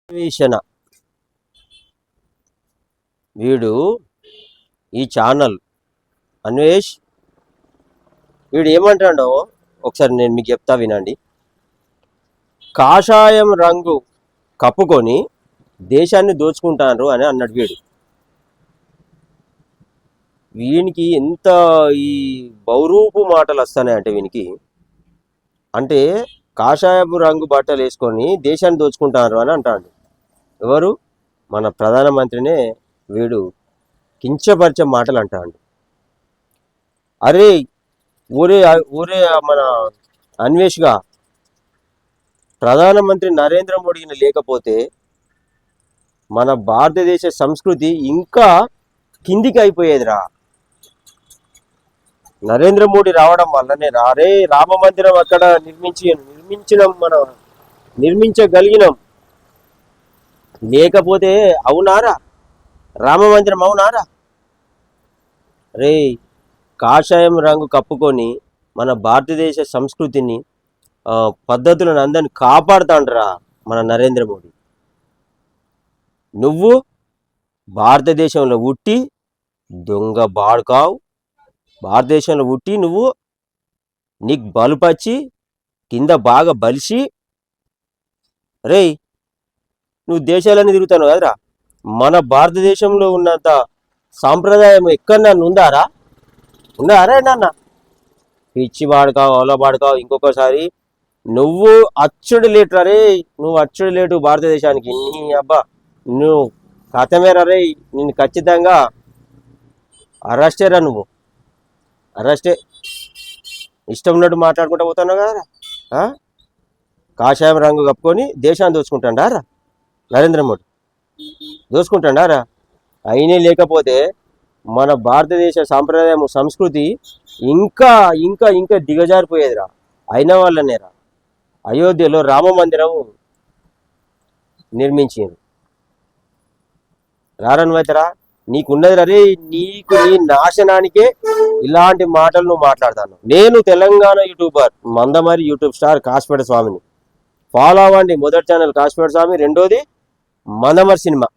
అన్వేషణ వీడు ఈ ఛానల్ అన్వేష్ వీడు ఏమంటాడో ఒకసారి నేను మీకు చెప్తా వినండి. కాషాయం రంగు కప్పుకొని దేశాన్ని దోచుకుంటారు అని అన్నాడు. వీనికి ఎంత ఈ బౌరూపు మాటలు వస్తాయంటే వీనికి అంటే కాషాయపు రంగు బట్టలు వేసుకొని దేశాన్ని దోచుకుంటారు అని అంటాడు. ఎవరు? మన ప్రధానమంత్రినే వీడు కించపరిచే మాటలు అంటాడు. అరే ఊరే ఊరే మన అన్వేష్గా ప్రధానమంత్రి నరేంద్ర మోడీని లేకపోతే మన భారతదేశ సంస్కృతి ఇంకా కిందికి అయిపోయేదిరా. నరేంద్ర మోడీ రావడం వల్లనే అరే రామ మందిరం అక్కడ నిర్మించగలిగినాం. లేకపోతే అవునారా? రామ మందిరం అవునారా? రే కాషాయం రంగు కప్పుకొని మన భారతదేశ సంస్కృతిని పద్ధతులను అందరిని కాపాడుతాండ్రా మన నరేంద్ర మోడీ. నువ్వు భారతదేశంలో ఉట్టి దొంగ బాడుకావు. భారతదేశంలో ఉట్టి నువ్వు నీకు బలుపచ్చి కింద బాగా బలిసి రే నువ్వు దేశాలన్నీ తిరుగుతాను కదరా. మన భారతదేశంలో ఉన్నంత సాంప్రదాయం ఎక్కడన్నా ఉందారా? నాన్న పిచ్చి వాడుకావు ఓలా వాడుకావు. ఇంకొకసారి నువ్వు అచ్చుడు లేటు రే, నువ్వు అచ్చుడు లేటు భారతదేశానికి. నీ అబ్బా నువ్వు కథమేరా రే, నిన్ను ఖచ్చితంగా అరెస్టేరా. నువ్వు అరెస్టే. ఇష్టం ఉన్నట్టు మాట్లాడుకుంటూ పోతున్నావు కదా. కాషాయం రంగు కప్పుకొని దేశాన్ని దోచుకుంటాడారా నరేంద్ర మోడీ? దోచుకుంటాడారా? అయినే లేకపోతే మన భారతదేశ సాంప్రదాయం సంస్కృతి ఇంకా ఇంకా ఇంకా దిగజారిపోయేదిరా. అయిన వాళ్ళనేరా అయోధ్యలో రామ మందిరం నిర్మించారు. రారనువైతరా? నీకున్నది రే, నీకు నీ నాశనానికే ఇలాంటి మాటలు నువ్వు మాట్లాడతాను. నేను Telangana YouTuber Mandamarri YouTube star Kasipeta స్వామిని. ఫాలో అవ్వండి. మొదటి ఛానల్ కాశీపేట స్వామి, రెండోది మందమరి సినిమా.